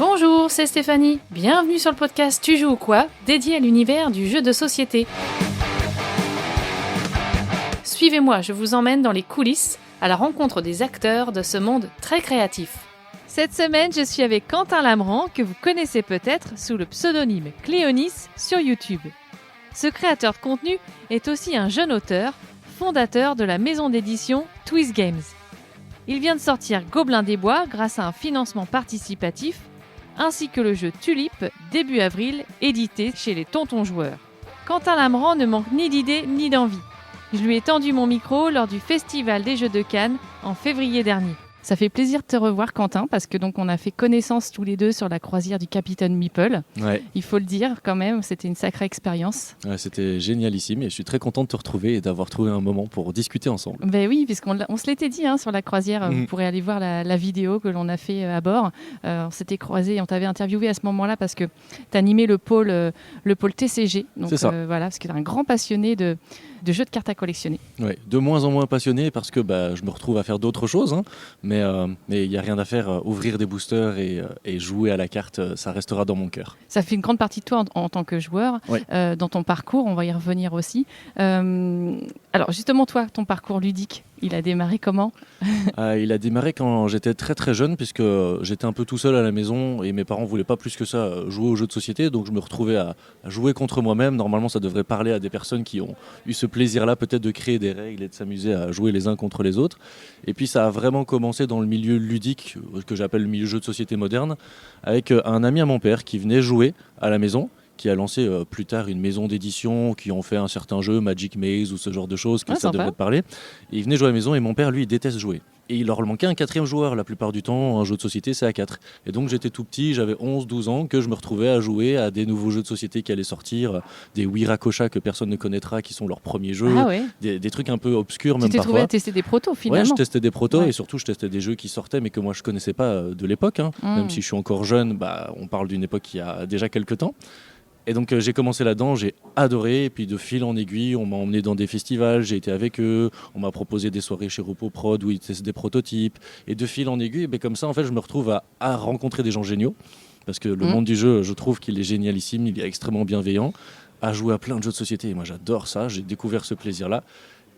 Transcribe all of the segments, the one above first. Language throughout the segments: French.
Bonjour, c'est Stéphanie. Bienvenue sur le podcast Tu joues ou quoi, dédié à l'univers du jeu de société. Suivez-moi, je vous emmène dans les coulisses, à la rencontre des acteurs de ce monde très créatif. Cette semaine, je suis avec Quentin Lamran, que vous connaissez peut-être sous le pseudonyme Cléonis sur YouTube. Ce créateur de contenu est aussi un jeune auteur, fondateur de la maison d'édition Twist Games. Il vient de sortir Gobelins des Bois grâce à un financement participatif, ainsi que le jeu Tulipe, début avril, édité chez les Tontons Joueurs. Quentin Lamran ne manque ni d'idées ni d'envie. Je lui ai tendu mon micro lors du Festival des Jeux de Cannes en février dernier. Ça fait plaisir de te revoir, Quentin, parce que donc on a fait connaissance tous les deux sur la croisière du Capitaine Meeple. Ouais. Il faut le dire quand même, c'était une sacrée expérience. Ouais, c'était génialissime et je suis très content de te retrouver et d'avoir trouvé un moment pour discuter ensemble. Ben oui, puisqu'on se l'était dit sur la croisière, vous pourrez aller voir la vidéo que l'on a fait à bord. On s'était croisés, on t'avait interviewé à ce moment-là parce que tu animais le pôle TCG. Donc, c'est ça. Voilà, parce que tu es un grand passionné de jeux de cartes à collectionner. Ouais, de moins en moins passionné parce que je me retrouve à faire d'autres choses, mais il n'y a rien à faire. Ouvrir des boosters et jouer à la carte, ça restera dans mon cœur. Ça fait une grande partie de toi en tant que joueur, dans ton parcours, on va y revenir aussi. Alors justement, toi, ton parcours ludique, il a démarré comment ? Il a démarré quand j'étais très très jeune, puisque j'étais un peu tout seul à la maison et mes parents ne voulaient pas plus que ça jouer aux jeux de société, donc je me retrouvais à jouer contre moi-même. Normalement, ça devrait parler à des personnes qui ont eu ce plaisir-là, peut-être de créer des règles et de s'amuser à jouer les uns contre les autres. Et puis ça a vraiment commencé dans le milieu ludique, que j'appelle le milieu jeu de société moderne, avec un ami à mon père qui venait jouer à la maison, qui a lancé plus tard une maison d'édition, qui ont fait un certain jeu, Magic Maze ou ce genre de choses, que ça devrait te parler. Et il venait jouer à la maison et mon père, lui, il déteste jouer. Et il leur manquait un quatrième joueur. La plupart du temps, un jeu de société, c'est à 4. Et donc j'étais tout petit, j'avais 11-12 ans, que je me retrouvais à jouer à des nouveaux jeux de société qui allaient sortir, des Wiracocha que personne ne connaîtra, qui sont leurs premiers jeux, des trucs un peu obscurs même parfois. Tu t'es trouvé à tester des protos finalement. Ouais, je testais des protos et surtout je testais des jeux qui sortaient mais que moi je connaissais pas de l'époque. Même si je suis encore jeune, on parle d'une époque qui a déjà quelques temps. Et donc j'ai commencé là-dedans, j'ai adoré, et puis de fil en aiguille, on m'a emmené dans des festivals, j'ai été avec eux, on m'a proposé des soirées chez RepoProd où ils testent des prototypes, et de fil en aiguille, comme ça en fait je me retrouve à rencontrer des gens géniaux, parce que le monde du jeu, je trouve qu'il est génialissime, il est extrêmement bienveillant, à jouer à plein de jeux de société, et moi j'adore ça, j'ai découvert ce plaisir-là.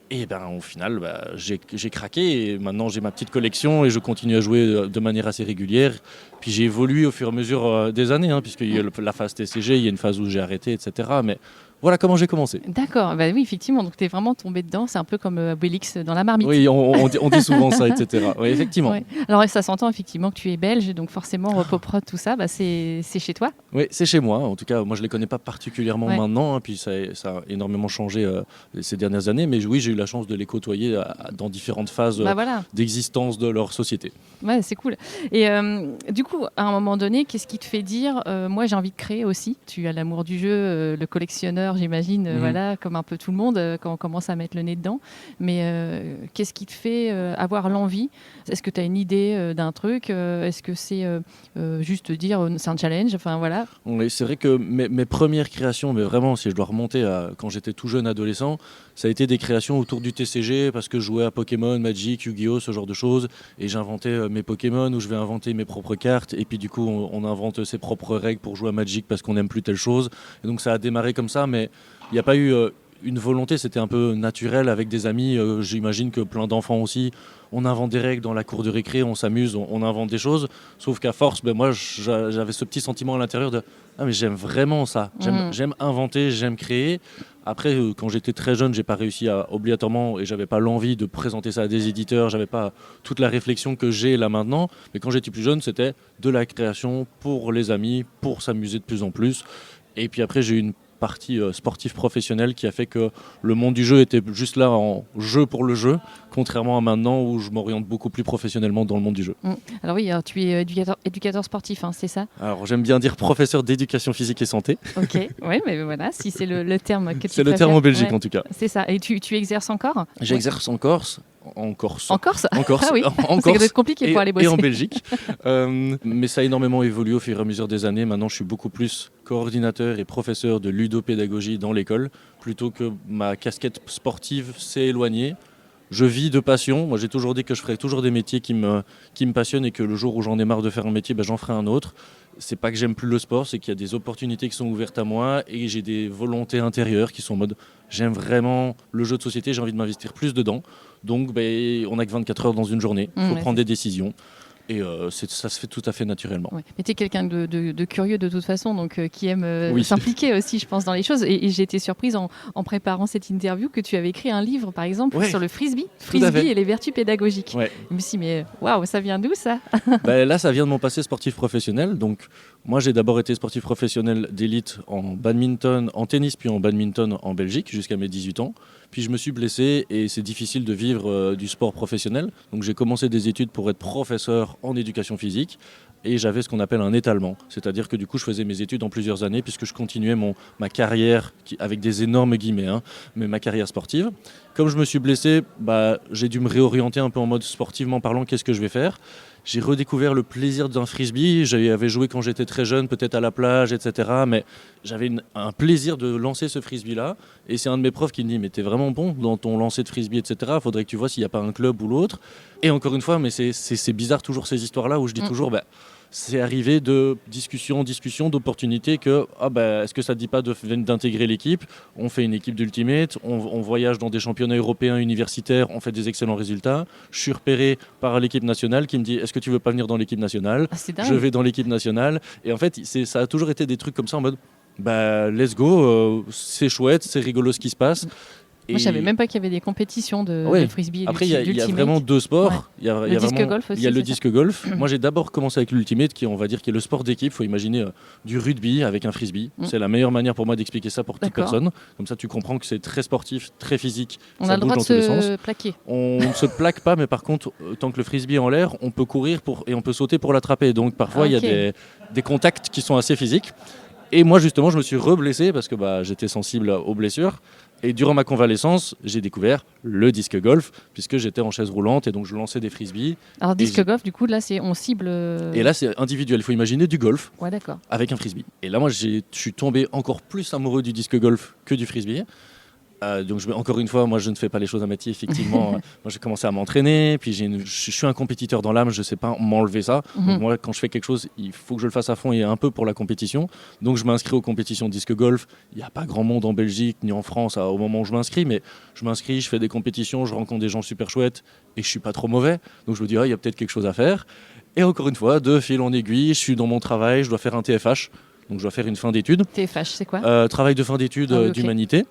Et au final, j'ai craqué et maintenant j'ai ma petite collection et je continue à jouer de manière assez régulière. Puis j'ai évolué au fur et à mesure des années, puisqu'il y a la phase TCG, il y a une phase où j'ai arrêté, etc. Mais voilà comment j'ai commencé. D'accord, oui, effectivement, donc tu es vraiment tombé dedans, c'est un peu comme Obélix dans la marmite. Oui, on dit souvent ça, etc. Oui, effectivement. Ouais. Alors ça s'entend effectivement que tu es belge, donc forcément RepoProd, tout ça, c'est chez toi ? Oui, c'est chez moi. En tout cas, moi je ne les connais pas particulièrement maintenant, puis ça a énormément changé ces dernières années, mais oui, j'ai eu la chance de les côtoyer dans différentes phases d'existence de leur société. Ouais, c'est cool. Et du coup, à un moment donné, qu'est-ce qui te fait dire moi j'ai envie de créer aussi ? Tu as l'amour du jeu, le collectionneur, j'imagine, comme un peu tout le monde, quand on commence à mettre le nez dedans. Mais qu'est-ce qui te fait avoir l'envie ? Est-ce que tu as une idée d'un truc ? Est-ce que c'est juste dire c'est un challenge ? Enfin, voilà. Oui, c'est vrai que mes premières créations, mais vraiment, si je dois remonter à quand j'étais tout jeune adolescent, ça a été des créations autour du TCG, parce que je jouais à Pokémon, Magic, Yu-Gi-Oh!, ce genre de choses. Et j'inventais mes Pokémon, ou je vais inventer mes propres cartes. Et puis du coup, on invente ses propres règles pour jouer à Magic parce qu'on n'aime plus telle chose. Et donc ça a démarré comme ça, mais il n'y a pas eu une volonté, c'était un peu naturel avec des amis. J'imagine que plein d'enfants aussi, on invente des règles dans la cour de récré, on s'amuse, on invente des choses. Sauf qu'à force, moi j'avais ce petit sentiment à l'intérieur de « Ah mais j'aime vraiment ça, j'aime inventer, j'aime créer ». Après, quand j'étais très jeune, j'ai pas réussi obligatoirement, et j'avais pas l'envie de présenter ça à des éditeurs, j'avais pas toute la réflexion que j'ai là maintenant. Mais quand j'étais plus jeune, c'était de la création pour les amis, pour s'amuser de plus en plus. Et puis après, j'ai eu une partie sportive professionnelle qui a fait que le monde du jeu était juste là en jeu pour le jeu, contrairement à maintenant où je m'oriente beaucoup plus professionnellement dans le monde du jeu. Alors oui, tu es éducateur sportif, c'est ça ? Alors j'aime bien dire professeur d'éducation physique et santé. Ok, oui, mais voilà, si c'est le terme que tu c'est le terme en Belgique en tout cas. C'est ça, et tu exerces encore ? J'exerce en Corse. En Corse. En Corse ? En Corse. Ah oui, en ça doit être compliqué pour aller bosser. Et en Belgique. Mais ça a énormément évolué au fur et à mesure des années. Maintenant, je suis beaucoup plus coordinateur et professeur de ludopédagogie dans l'école, plutôt que ma casquette sportive s'est éloignée. Je vis de passion. Moi, j'ai toujours dit que je ferais toujours des métiers qui me passionnent et que le jour où j'en ai marre de faire un métier, j'en ferai un autre. c'est pas que j'aime plus le sport, c'est qu'il y a des opportunités qui sont ouvertes à moi et j'ai des volontés intérieures qui sont en mode j'aime vraiment le jeu de société, j'ai envie de m'investir plus dedans. Donc on n'a que 24 heures dans une journée, il faut prendre des décisions. Et ça se fait tout à fait naturellement. Ouais. Mais tu es quelqu'un de curieux de toute façon, donc qui aime s'impliquer aussi, je pense, dans les choses. Et j'ai été surprise en préparant cette interview que tu avais écrit un livre, par exemple, sur le frisbee et les vertus pédagogiques. Ouais. Je me suis dit, mais waouh, ça vient d'où ça? Là, ça vient de mon passé sportif professionnel. Donc, moi, j'ai d'abord été sportif professionnel d'élite en badminton, en tennis, puis en badminton en Belgique, jusqu'à mes 18 ans. Puis je me suis blessé et c'est difficile de vivre du sport professionnel. Donc j'ai commencé des études pour être professeur en éducation physique et j'avais ce qu'on appelle un étalement. C'est-à-dire que du coup je faisais mes études en plusieurs années puisque je continuais ma carrière, avec des énormes guillemets, mais ma carrière sportive. Comme je me suis blessé, j'ai dû me réorienter un peu en mode sportivement parlant, qu'est-ce que je vais faire ? J'ai redécouvert le plaisir d'un frisbee. J'avais joué quand j'étais très jeune, peut-être à la plage, etc. Mais j'avais un plaisir de lancer ce frisbee-là. Et c'est un de mes profs qui me dit « Mais t'es vraiment bon dans ton lancer de frisbee, etc. Il faudrait que tu vois s'il n'y a pas un club ou l'autre. » Et encore une fois, mais c'est bizarre toujours ces histoires-là où je dis toujours c'est arrivé de discussion, d'opportunités que est-ce que ça ne dit pas d'intégrer l'équipe ? On fait une équipe d'Ultimate, on voyage dans des championnats européens universitaires, on fait des excellents résultats. Je suis repéré par l'équipe nationale qui me dit est-ce que tu veux pas venir dans l'équipe nationale ? Je vais dans l'équipe nationale. Et en fait, ça a toujours été des trucs comme ça en mode let's go, c'est chouette, c'est rigolo ce qui se passe. Moi, je savais même pas qu'il y avait des compétitions de frisbee et Après, il y a vraiment deux sports. Ouais. Il y a le disque golf aussi. Il y a le disque golf. Moi, j'ai d'abord commencé avec l'Ultimate, qui est le sport d'équipe. Il faut imaginer du rugby avec un frisbee. C'est la meilleure manière pour moi d'expliquer ça pour toute personne. Comme ça, tu comprends que c'est très sportif, très physique. On a le droit de se plaquer. On ne se plaque pas, mais par contre, tant que le frisbee est en l'air, on peut courir et on peut sauter pour l'attraper. Donc, parfois, il y a des contacts qui sont assez physiques. Et moi, justement, je me suis reblessé parce que j'étais sensible aux blessures. Et durant ma convalescence, j'ai découvert le disque golf, puisque j'étais en chaise roulante et donc je lançais des frisbees. Alors, disque golf, du coup, là, on cible. Et là, c'est individuel. Il faut imaginer du golf avec un frisbee. Et là, moi, je suis tombé encore plus amoureux du disque golf que du frisbee. Donc encore une fois, moi je ne fais pas les choses à moitié, effectivement. Moi j'ai commencé à m'entraîner, puis je suis un compétiteur dans l'âme, je ne sais pas m'enlever ça. Donc moi quand je fais quelque chose, il faut que je le fasse à fond et un peu pour la compétition. Donc je m'inscris aux compétitions de disque golf. Il n'y a pas grand monde en Belgique ni en France au moment où je m'inscris, mais je m'inscris, je fais des compétitions, je rencontre des gens super chouettes et je ne suis pas trop mauvais. Donc je me dis, il y a peut-être quelque chose à faire. Et encore une fois, de fil en aiguille, je suis dans mon travail, je dois faire un TFH, donc je dois faire une fin d'études. TFH, c'est quoi ? Travail de fin d'études d'humanité.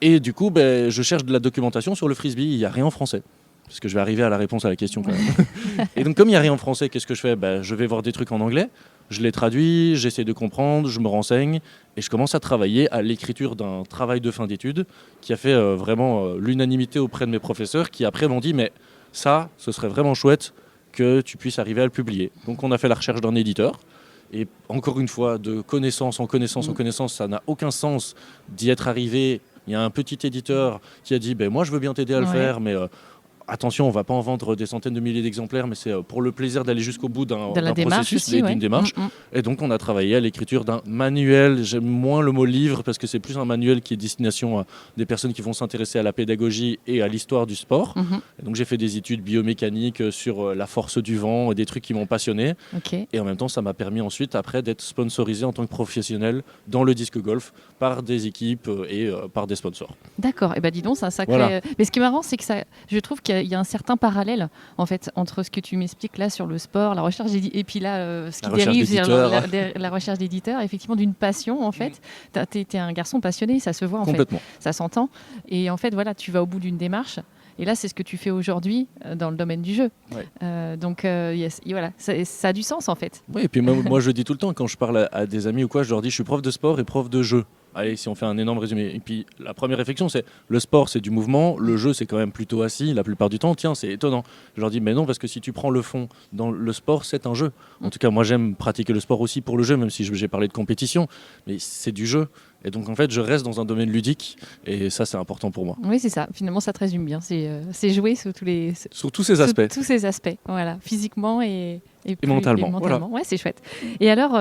Et du coup, je cherche de la documentation sur le frisbee. Il n'y a rien en français. Parce que je vais arriver à la réponse à la question quand même. Et donc, comme il n'y a rien en français, qu'est-ce que je fais ? Je vais voir des trucs en anglais. Je les traduis, j'essaie de comprendre, je me renseigne. Et je commence à travailler à l'écriture d'un travail de fin d'études qui a fait vraiment l'unanimité auprès de mes professeurs qui après m'ont dit « Mais ça, ce serait vraiment chouette que tu puisses arriver à le publier. » Donc, on a fait la recherche d'un éditeur. Et encore une fois, de connaissance en connaissance en connaissance, ça n'a aucun sens d'y être arrivé. Il y a un petit éditeur qui a dit moi je veux bien t'aider à le faire, mais attention, on ne va pas en vendre des centaines de milliers d'exemplaires, mais c'est pour le plaisir d'aller jusqu'au bout d'un processus, d'une démarche. Et donc on a travaillé à l'écriture d'un manuel. J'aime moins le mot livre parce que c'est plus un manuel qui est destination à des personnes qui vont s'intéresser à la pédagogie et à l'histoire du sport. Et donc j'ai fait des études biomécaniques sur la force du vent, des trucs qui m'ont passionné. Et en même temps, ça m'a permis ensuite après d'être sponsorisé en tant que professionnel dans le disque golf par des équipes et par des sponsors. D'accord. Et dis donc, c'est un sacré. Voilà. Mais ce qui est marrant, c'est que je trouve qu'il y a un certain parallèle en fait entre ce que tu m'expliques là sur le sport, la recherche et puis là ce qui dérive c'est la recherche d'éditeur, effectivement d'une passion en fait. T'es un garçon passionné, ça se voit en fait, ça s'entend. Et en fait voilà, tu vas au bout d'une démarche. Et là, c'est ce que tu fais aujourd'hui dans le domaine du jeu. Donc, voilà, ça a du sens en fait. Oui, et puis moi, je dis tout le temps, quand je parle à des amis ou quoi, je leur dis je suis prof de sport et prof de jeu. Allez, si on fait un énorme résumé. Et puis, la première réflexion, c'est le sport, c'est du mouvement. Le jeu, c'est quand même plutôt assis la plupart du temps. Tiens, c'est étonnant. Je leur dis, mais non, parce que si tu prends le fond dans le sport, c'est un jeu. En tout cas, moi, j'aime pratiquer le sport aussi pour le jeu, même si j'ai parlé de compétition. Mais c'est du jeu. Et donc, en fait, je reste dans un domaine ludique. Et ça, c'est important pour moi. Oui, c'est ça. Finalement, ça te résume bien. C'est jouer sur tous ces aspects. Tous ces aspects, voilà. Physiquement et mentalement. Voilà. Ouais, c'est chouette. Et alors...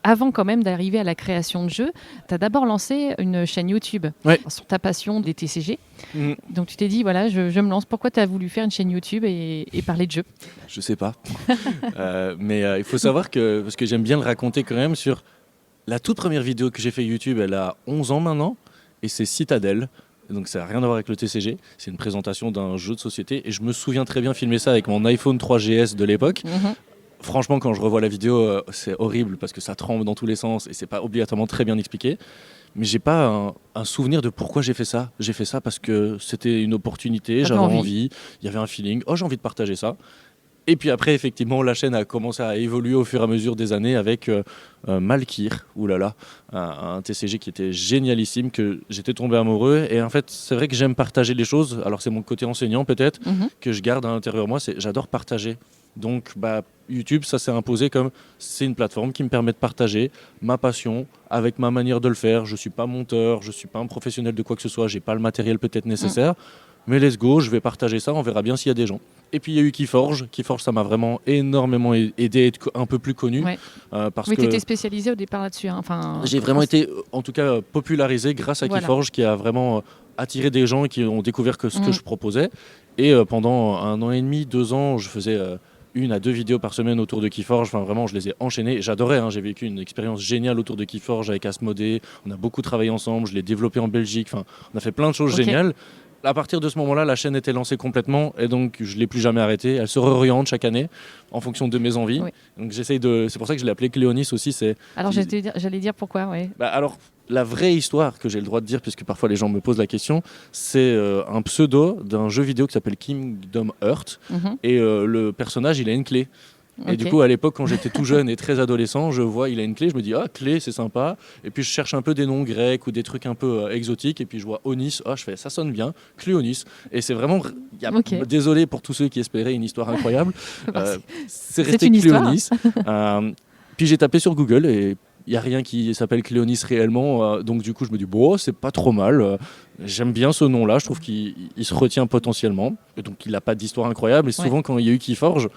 avant quand même d'arriver à la création de jeux, tu as d'abord lancé une chaîne YouTube sur ta passion des TCG. Donc tu t'es dit, voilà, je me lance. Pourquoi tu as voulu faire une chaîne YouTube et parler de jeux ? Je sais pas. Mais il faut savoir que, parce que j'aime bien le raconter quand même, sur la toute première vidéo que j'ai fait YouTube, elle a 11 ans maintenant, et c'est Citadel. Donc ça n'a rien à voir avec le TCG, c'est une présentation d'un jeu de société, et je me souviens très bien filmer ça avec mon iPhone 3GS de l'époque. Franchement, quand je revois la vidéo, c'est horrible parce que ça tremble dans tous les sens et c'est pas obligatoirement très bien expliqué. Mais j'ai pas un souvenir de pourquoi j'ai fait ça. J'ai fait ça parce que c'était une opportunité, j'avais envie, il y avait un feeling, j'ai envie de partager ça. Et puis après, effectivement, la chaîne a commencé à évoluer au fur et à mesure des années avec Malkir, un TCG qui était génialissime, que j'étais tombé amoureux. Et en fait, c'est vrai que j'aime partager les choses. Alors c'est mon côté enseignant peut-être, que je garde à l'intérieur de moi, j'adore partager. Donc YouTube, ça s'est imposé comme c'est une plateforme qui me permet de partager ma passion avec ma manière de le faire. Je ne suis pas monteur, je ne suis pas un professionnel de quoi que ce soit, je n'ai pas le matériel peut-être nécessaire. Mais let's go, je vais partager ça, on verra bien s'il y a des gens. Et puis il y a eu Keyforge. Keyforge, ça m'a vraiment énormément aidé à être un peu plus connu. Parce que tu étais spécialisé au départ là-dessus. J'ai vraiment été, en tout cas, popularisé grâce à Keyforge, qui a vraiment attiré des gens qui ont découvert ce que je proposais. Et pendant 1 an et demi, 2 ans, je faisais 1 à 2 vidéos par semaine autour de Keyforge. Vraiment, je les ai enchaînées. J'adorais, j'ai vécu une expérience géniale autour de Keyforge avec Asmodée. On a beaucoup travaillé ensemble, je l'ai développé en Belgique. On a fait plein de choses géniales. À partir de ce moment-là, la chaîne était lancée complètement et donc je ne l'ai plus jamais arrêtée. Elle se réoriente chaque année en fonction de mes envies. Donc c'est pour ça que je l'ai appelée Cléonis aussi. Alors j'allais dire pourquoi. Alors la vraie histoire que j'ai le droit de dire, puisque parfois les gens me posent la question, c'est un pseudo d'un jeu vidéo qui s'appelle Kingdom Hearts. Et le personnage, il a une clé. Et du coup, à l'époque, quand j'étais tout jeune et très adolescent, je vois, il a une clé, je me dis, clé, c'est sympa. Et puis, je cherche un peu des noms grecs ou des trucs un peu exotiques. Et puis, je vois Onis, je fais, ça sonne bien, Cléonis. Et c'est vraiment, désolé pour tous ceux qui espéraient une histoire incroyable. C'est resté Cléonis. Puis, j'ai tapé sur Google et il n'y a rien qui s'appelle Cléonis réellement. Donc, du coup, je me dis, c'est pas trop mal. J'aime bien ce nom-là, je trouve qu'il se retient potentiellement. Et donc, il n'a pas d'histoire incroyable. Et souvent, quand il y a eu Keyforge,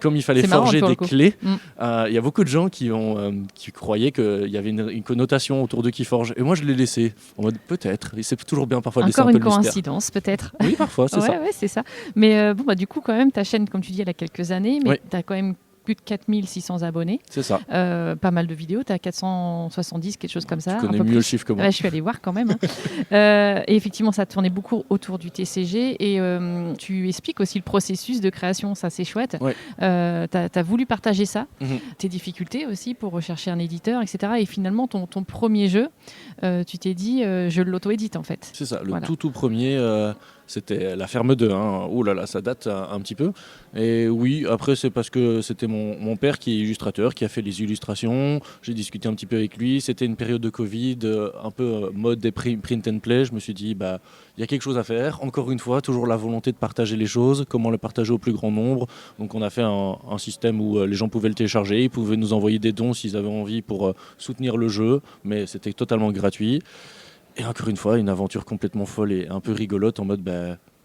comme il fallait forger des clés, il y a beaucoup de gens qui croyaient qu'il y avait une connotation autour de Keyforge. Et moi, je l'ai laissé en mode peut-être. Et c'est toujours bien parfois de laisser un peu le mystère. Encore une coïncidence, peut-être. Oui, parfois, c'est ça. Oui, c'est ça. Mais du coup, quand même, ta chaîne, comme tu dis, elle a quelques années, mais tu as quand même plus de 4600 abonnés. C'est ça. Pas mal de vidéos. Tu as 470, quelque chose comme ça. Tu connais mieux le chiffre que moi. Je suis allée voir quand même. Et effectivement, ça tournait beaucoup autour du TCG. Et tu expliques aussi le processus de création. Ça, c'est chouette. Tu as voulu partager ça. Tes difficultés aussi pour rechercher un éditeur, etc. Et finalement, ton premier jeu, tu t'es dit, je l'auto-édite en fait. C'est ça. Le tout premier... C'était La Ferme 2, Oh là là, ça date un petit peu. Et oui, après c'est parce que c'était mon père qui est illustrateur, qui a fait les illustrations. J'ai discuté un petit peu avec lui. C'était une période de Covid, un peu mode des print and play. Je me suis dit, il y a quelque chose à faire. Encore une fois, toujours la volonté de partager les choses, comment le partager au plus grand nombre. Donc on a fait un système où les gens pouvaient le télécharger, ils pouvaient nous envoyer des dons s'ils avaient envie pour soutenir le jeu, mais c'était totalement gratuit. Et encore une fois, une aventure complètement folle et un peu rigolote en mode,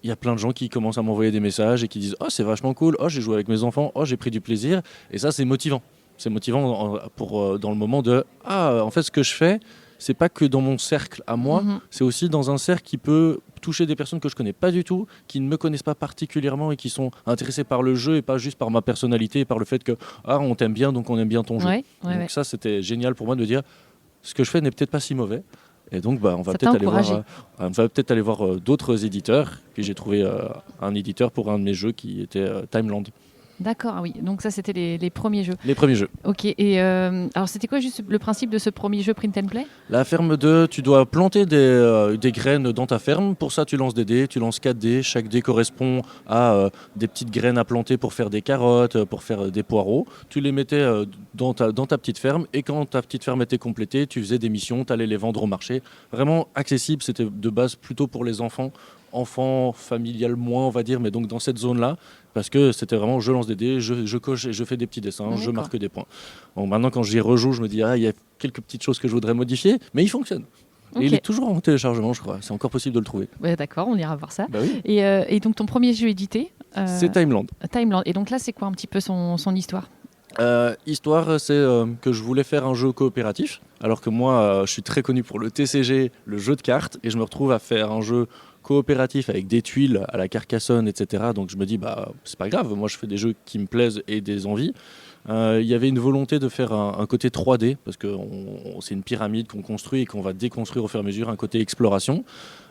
il y a plein de gens qui commencent à m'envoyer des messages et qui disent « Oh, c'est vachement cool, j'ai joué avec mes enfants, j'ai pris du plaisir ». Et ça, c'est motivant. C'est motivant dans le moment de « Ah, en fait, ce que je fais, c'est pas que dans mon cercle à moi, c'est aussi dans un cercle qui peut toucher des personnes que je connais pas du tout, qui ne me connaissent pas particulièrement et qui sont intéressées par le jeu et pas juste par ma personnalité et par le fait que « Ah, on t'aime bien, donc on aime bien ton jeu ». Donc ça, c'était génial pour moi de dire « Ce que je fais n'est peut-être pas si mauvais ». Et donc, on va peut-être aller voir d'autres éditeurs. Puis j'ai trouvé un éditeur pour un de mes jeux qui était Timeland. D'accord, oui. Donc ça, c'était les premiers jeux. Les premiers jeux. Ok. Et alors, c'était quoi juste le principe de ce premier jeu Print and Play ? La ferme 2, tu dois planter des graines dans ta ferme. Pour ça, tu lances des dés. Tu lances 4 dés. Chaque dé correspond à des petites graines à planter pour faire des carottes, pour faire des poireaux. Tu les mettais dans ta petite ferme. Et quand ta petite ferme était complétée, tu faisais des missions. Tu allais les vendre au marché. Vraiment accessible. C'était de base plutôt pour les enfants familial moins, on va dire, mais donc dans cette zone-là, parce que c'était vraiment, je lance des dés, je coche et je fais des petits dessins, je marque des points. Bon, maintenant, quand j'y rejoue, je me dis, il y a quelques petites choses que je voudrais modifier, mais il fonctionne. Et il est toujours en téléchargement, je crois. C'est encore possible de le trouver. D'accord, on ira voir ça. Oui. Et donc, ton premier jeu édité c'est Timeland. Et donc là, c'est quoi un petit peu son histoire ? Histoire, c'est que je voulais faire un jeu coopératif, alors que moi, je suis très connu pour le TCG, le jeu de cartes, et je me retrouve à faire un jeu coopératif avec des tuiles à la Carcassonne, etc. Donc je me dis, c'est pas grave, moi je fais des jeux qui me plaisent et des envies. Il y avait une volonté de faire un côté 3D, parce que c'est une pyramide qu'on construit et qu'on va déconstruire au fur et à mesure, un côté exploration.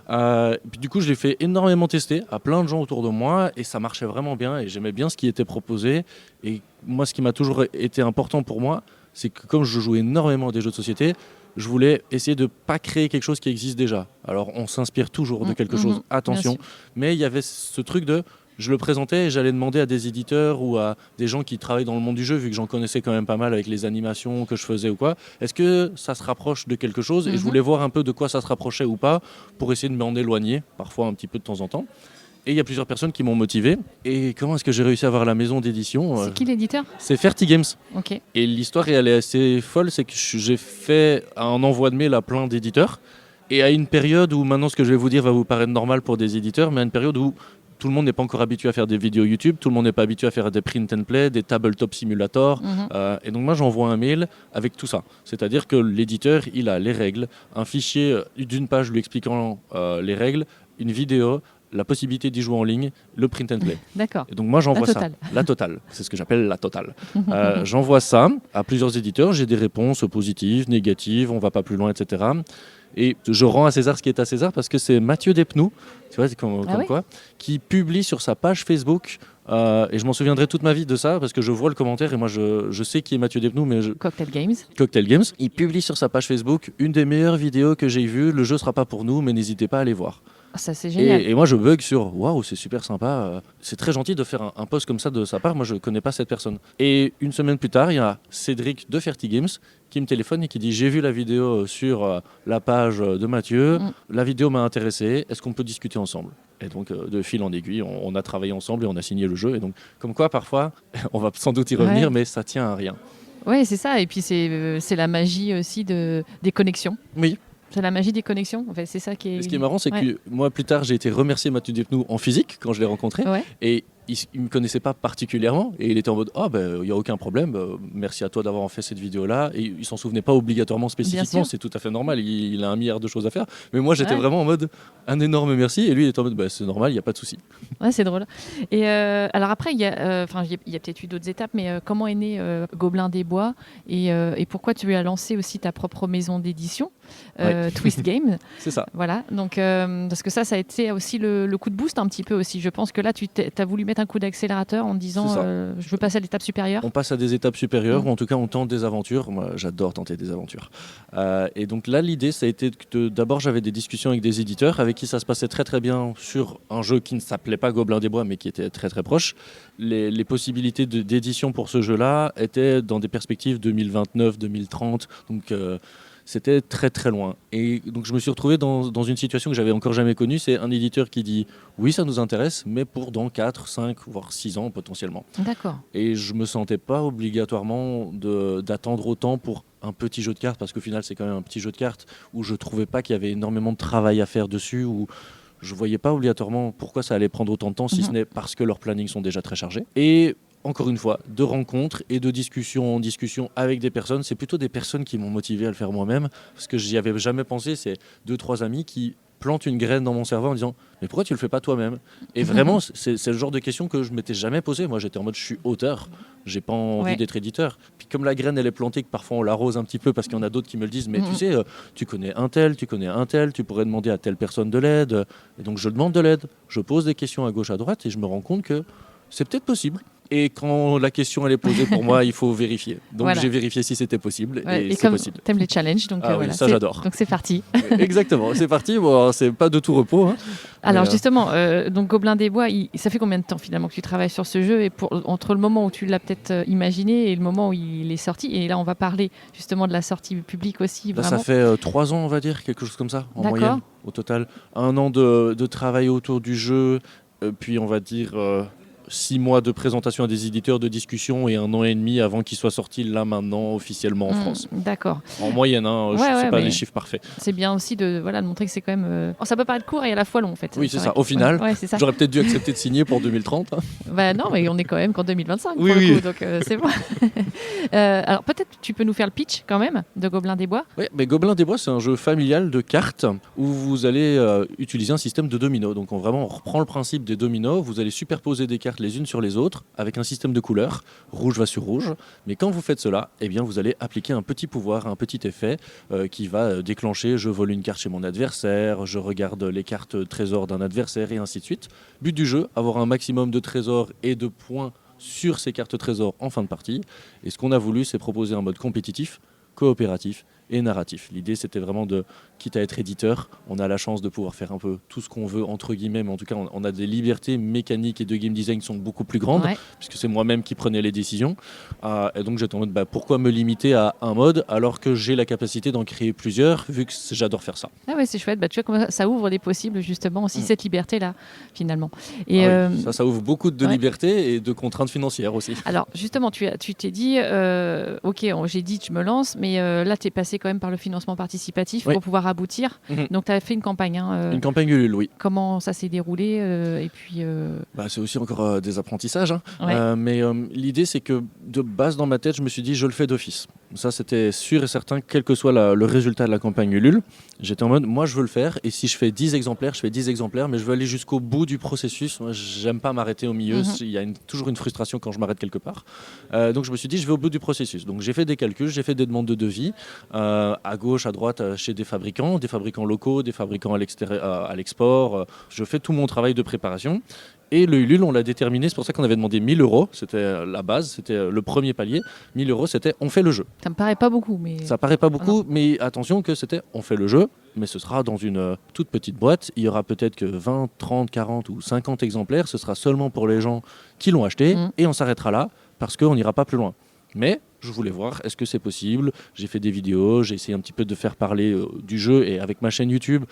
Puis du coup, je l'ai fait énormément tester à plein de gens autour de moi et ça marchait vraiment bien et j'aimais bien ce qui était proposé. Et moi, ce qui m'a toujours été important pour moi, c'est que comme je joue énormément à des jeux de société, je voulais essayer de ne pas créer quelque chose qui existe déjà. Alors, on s'inspire toujours de quelque chose, attention, mais il y avait ce truc de... Je le présentais et j'allais demander à des éditeurs ou à des gens qui travaillent dans le monde du jeu, vu que j'en connaissais quand même pas mal avec les animations que je faisais ou quoi, est-ce que ça se rapproche de quelque chose? Et je voulais voir un peu de quoi ça se rapprochait ou pas, pour essayer de m'en éloigner, parfois un petit peu de temps en temps. Et il y a plusieurs personnes qui m'ont motivé. Et comment est-ce que j'ai réussi à avoir la maison d'édition? C'est qui l'éditeur? C'est Ferti Games. Ok. Et l'histoire, elle est assez folle, c'est que j'ai fait un envoi de mail à plein d'éditeurs. Et à une période où, maintenant ce que je vais vous dire va vous paraître normal pour des éditeurs, mais à une période où tout le monde n'est pas encore habitué à faire des vidéos YouTube, tout le monde n'est pas habitué à faire des print and play, des tabletop simulator. Et donc moi j'envoie un mail avec tout ça. C'est-à-dire que l'éditeur, il a les règles, un fichier d'une page lui expliquant les règles, une vidéo, la possibilité d'y jouer en ligne, le print and play. D'accord. Et donc moi j'envoie ça. La totale. C'est ce que j'appelle la totale. J'envoie ça à plusieurs éditeurs, j'ai des réponses positives, négatives, on va pas plus loin, etc. Et je rends à César ce qui est à César parce que c'est Mathieu Despnous, tu vois, c'est comme quoi, qui publie sur sa page Facebook, et je m'en souviendrai toute ma vie de ça parce que je vois le commentaire et moi je sais qui est Mathieu Despnous. Mais Cocktail Games. Cocktail Games. Il publie sur sa page Facebook une des meilleures vidéos que j'ai vues. Le jeu sera pas pour nous, mais n'hésitez pas à aller voir. Ça c'est génial. Et moi je bug sur waouh, c'est super sympa, c'est très gentil de faire un post comme ça de sa part. Moi je connais pas cette personne. Et une semaine plus tard, il y a Cédric de Ferti Games qui me téléphone et qui dit j'ai vu la vidéo sur la page de Mathieu, la vidéo m'a intéressé, est-ce qu'on peut discuter ensemble? Et donc de fil en aiguille, on a travaillé ensemble et on a signé le jeu. Et donc comme quoi parfois, on va sans doute y revenir, mais ça tient à rien. Oui, c'est ça. Et puis c'est la magie aussi des connexions. Oui. C'est la magie des connexions. En fait, c'est ça qui est... Et ce qui est marrant, c'est que moi, plus tard, j'ai été remercier Mathieu Despnous en physique quand je l'ai rencontré. Et il ne me connaissait pas particulièrement. Et il était en mode il n'y a aucun problème. Merci à toi d'avoir fait cette vidéo-là. Et il ne s'en souvenait pas obligatoirement spécifiquement. C'est tout à fait normal. Il a 1 milliard de choses à faire. Mais moi, j'étais vraiment en mode un énorme merci. Et lui, il était en mode c'est normal, il n'y a pas de souci. Ouais, c'est drôle. Et alors après, il y a peut-être eu d'autres étapes. Mais comment est né Gobelins des Bois et pourquoi tu as lancé aussi ta propre maison d'édition Twist Game. C'est ça. Voilà, donc parce que ça a été aussi le coup de boost un petit peu aussi. Je pense que là, tu as voulu mettre un coup d'accélérateur en disant je veux passer à l'étape supérieure. On passe à des étapes supérieures, ou en tout cas on tente des aventures. Moi, j'adore tenter des aventures. Et donc là, l'idée, ça a été que d'abord j'avais des discussions avec des éditeurs avec qui ça se passait très très bien sur un jeu qui ne s'appelait pas Gobelins des Bois, mais qui était très très proche. Les possibilités d'édition pour ce jeu-là étaient dans des perspectives 2029-2030, donc c'était très très loin. Et donc je me suis retrouvé dans une situation que j'avais encore jamais connue. C'est un éditeur qui dit oui, ça nous intéresse, mais pour dans 4, 5, voire 6 ans potentiellement. D'accord. Et je me sentais pas obligatoirement d'attendre autant pour un petit jeu de cartes, parce qu'au final c'est quand même un petit jeu de cartes où je trouvais pas qu'il y avait énormément de travail à faire dessus, où je voyais pas obligatoirement pourquoi ça allait prendre autant de temps, si ce n'est parce que leurs plannings sont déjà très chargés. Et encore une fois, de rencontres et de discussions en discussion avec des personnes. C'est plutôt des personnes qui m'ont motivé à le faire moi-même, parce que j'y avais jamais pensé. C'est 2-3 amis qui plantent une graine dans mon cerveau en disant mais pourquoi tu le fais pas toi-même? Et vraiment, c'est le genre de question que je m'étais jamais posée. Moi, j'étais en mode je suis auteur, j'ai pas envie d'être éditeur. Puis comme la graine elle est plantée, que parfois on l'arrose un petit peu parce qu'il y en a d'autres qui me le disent, mais tu sais, tu connais un tel, tu pourrais demander à telle personne de l'aide. Et donc je demande de l'aide, je pose des questions à gauche à droite et je me rends compte que c'est peut-être possible. Et quand la question elle est posée pour moi, il faut vérifier. Donc j'ai vérifié si c'était possible et c'est possible. T'aimes les challenges, donc oui, ça j'adore. Donc c'est parti. Exactement, c'est parti. Bon, c'est pas de tout repos. Hein. Alors justement, donc Gobelins des Bois, ça fait combien de temps finalement que tu travailles sur ce jeu et entre le moment où tu l'as peut-être imaginé et le moment où il est sorti, et là on va parler justement de la sortie publique aussi. Ça fait 3 ans, on va dire, quelque chose comme ça, en moyenne, au total. 1 an de travail autour du jeu, puis on va dire 6 mois de présentation à des éditeurs, de discussion et 1 an et demi avant qu'il soit sorti là maintenant officiellement en France. D'accord. En moyenne, je ne sais pas les chiffres parfaits. C'est bien aussi de montrer que c'est quand même... ça peut paraître court et à la fois long en fait. Oui, c'est ça. Au final, c'est ça. J'aurais peut-être dû accepter de signer pour 2030. Non, mais on est quand même qu'en 2025 oui, pour le coup, donc c'est bon. Alors peut-être tu peux nous faire le pitch quand même de Gobelins des Bois. Oui, mais Gobelins des Bois, c'est un jeu familial de cartes où vous allez utiliser un système de dominos. Donc on reprend le principe des dominos, vous allez superposer des cartes les unes sur les autres avec un système de couleurs, rouge va sur rouge. Mais quand vous faites cela, eh bien, vous allez appliquer un petit pouvoir, un petit effet qui va déclencher, je vole une carte chez mon adversaire, je regarde les cartes trésors d'un adversaire et ainsi de suite. But du jeu, avoir un maximum de trésors et de points sur ces cartes trésors en fin de partie. Et ce qu'on a voulu, c'est proposer un mode compétitif, coopératif et narratif. L'idée, c'était vraiment quitte à être éditeur, on a la chance de pouvoir faire un peu tout ce qu'on veut, entre guillemets, mais en tout cas, on a des libertés mécaniques et de game design qui sont beaucoup plus grandes, puisque c'est moi-même qui prenais les décisions. Et donc, j'étais en mode, pourquoi me limiter à un mode alors que j'ai la capacité d'en créer plusieurs, vu que j'adore faire ça. Ah ouais, c'est chouette. Tu vois comment ça ouvre des possibles, justement, aussi cette liberté-là, finalement. Et ça ouvre beaucoup de libertés et de contraintes financières aussi. Alors, justement, tu t'es dit, ok, j'ai dit, tu me lances, mais là, tu es passé quand même par le financement participatif pour pouvoir aboutir. Donc, tu as fait une campagne. Une campagne Ulule, oui. Comment ça s'est déroulé et puis c'est aussi encore des apprentissages. Mais l'idée, c'est que de base, dans ma tête, je me suis dit, je le fais d'office. Ça, c'était sûr et certain, quel que soit le résultat de la campagne Ulule. J'étais en mode, moi, je veux le faire. Et si je fais 10 exemplaires, je fais 10 exemplaires, mais je veux aller jusqu'au bout du processus. Moi, j'aime pas m'arrêter au milieu. Il y a toujours une frustration quand je m'arrête quelque part. Donc, je me suis dit, je vais au bout du processus. Donc, j'ai fait des calculs, j'ai fait des demandes de devis. À gauche, à droite, chez des fabricants locaux, des fabricants à l'export. Je fais tout mon travail de préparation. Et le Ulule, on l'a déterminé, c'est pour ça qu'on avait demandé 1 000 €, c'était la base, c'était le premier palier. 1 000 €, c'était on fait le jeu. Ça me paraît pas beaucoup, mais... Ça paraît pas beaucoup, mais attention que c'était on fait le jeu, mais ce sera dans une toute petite boîte. Il y aura peut-être que 20, 30, 40 ou 50 exemplaires. Ce sera seulement pour les gens qui l'ont acheté et on s'arrêtera là parce qu'on n'ira pas plus loin. Mais je voulais voir, est-ce que c'est possible ? J'ai fait des vidéos, j'ai essayé un petit peu de faire parler du jeu et avec ma chaîne YouTube,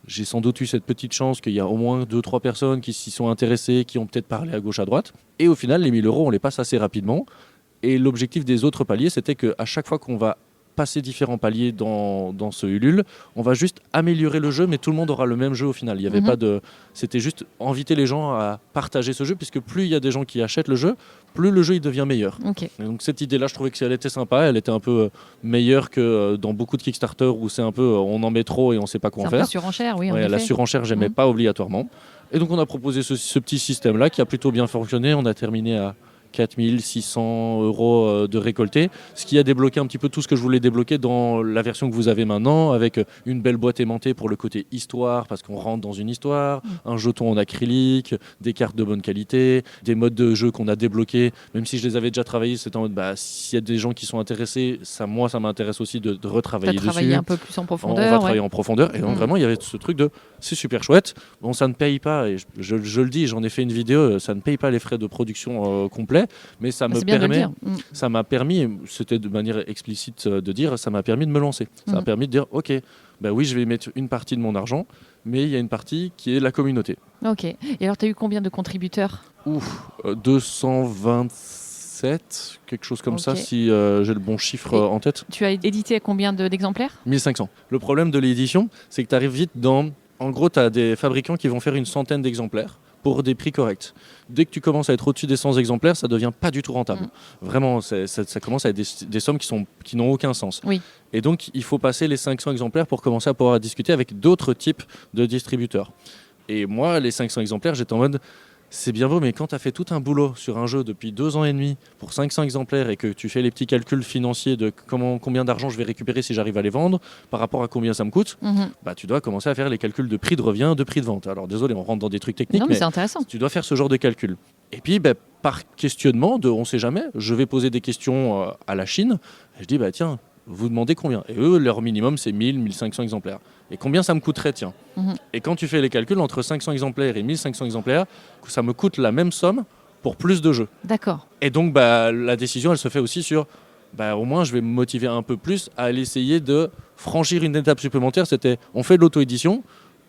j'ai sans doute eu cette petite chance qu'il y a au moins 2-3 personnes qui s'y sont intéressées, qui ont peut-être parlé à gauche, à droite. Et au final, les 1 000 €, on les passe assez rapidement. Et l'objectif des autres paliers, c'était qu'à chaque fois qu'on va passer différents paliers dans ce Ulule, on va juste améliorer le jeu, mais tout le monde aura le même jeu au final. Il y avait pas de... C'était juste inviter les gens à partager ce jeu, puisque plus il y a des gens qui achètent le jeu, plus le jeu il devient meilleur. Et donc cette idée-là, je trouvais qu'elle était sympa, elle était un peu meilleure que dans beaucoup de Kickstarter où c'est un peu on en met trop et on sait pas quoi en faire. C'est un peu surenchère, oui. La surenchère, j'aimais pas obligatoirement. Et donc on a proposé ce petit système-là qui a plutôt bien fonctionné. On a terminé à 4 600 € de récolté, ce qui a débloqué un petit peu tout ce que je voulais débloquer dans la version que vous avez maintenant, avec une belle boîte aimantée pour le côté histoire, parce qu'on rentre dans une histoire, un jeton en acrylique, des cartes de bonne qualité, des modes de jeu qu'on a débloqués, même si je les avais déjà travaillés, c'est en mode, s'il y a des gens qui sont intéressés, ça m'intéresse aussi de retravailler dessus. Travailler un peu plus en profondeur. On va travailler en profondeur, et donc vraiment, il y avait ce truc de, c'est super chouette, bon, ça ne paye pas, et je le dis, j'en ai fait une vidéo, ça ne paye pas les frais de production complets, mais ça m'a permis, c'était de manière explicite de dire, ça m'a permis de me lancer. Ça m'a permis de dire, ok, oui, je vais mettre une partie de mon argent, mais il y a une partie qui est la communauté. Ok. Et alors, tu as eu combien de contributeurs ? 227, quelque chose comme ça, si j'ai le bon chiffre en tête. Tu as édité à combien d'exemplaires ? 1500. Le problème de l'édition, c'est que tu arrives vite dans... En gros, tu as des fabricants qui vont faire une centaine d'exemplaires pour des prix corrects. Dès que tu commences à être au-dessus des 100 exemplaires, ça devient pas du tout rentable. Vraiment, ça commence à être des sommes qui n'ont aucun sens. Oui. Et donc, il faut passer les 500 exemplaires pour commencer à pouvoir discuter avec d'autres types de distributeurs. Et moi, les 500 exemplaires, j'étais en mode... C'est bien beau, mais quand tu as fait tout un boulot sur un jeu depuis 2 ans et demi pour 500 exemplaires et que tu fais les petits calculs financiers de combien d'argent je vais récupérer si j'arrive à les vendre par rapport à combien ça me coûte, tu dois commencer à faire les calculs de prix de revient, de prix de vente. Alors désolé, on rentre dans des trucs techniques, mais c'est intéressant. Tu dois faire ce genre de calcul. Et puis, par questionnement, on ne sait jamais, je vais poser des questions à la Chine. Et je dis, tiens, vous demandez combien ? Et eux, leur minimum, c'est 1000, 1500 exemplaires. Et combien ça me coûterait, tiens ? Et quand tu fais les calculs, entre 500 exemplaires et 1500 exemplaires, ça me coûte la même somme pour plus de jeux. D'accord. Et donc, la décision, elle se fait aussi sur, au moins, je vais me motiver un peu plus à aller essayer de franchir une étape supplémentaire. C'était, on fait de l'auto-édition,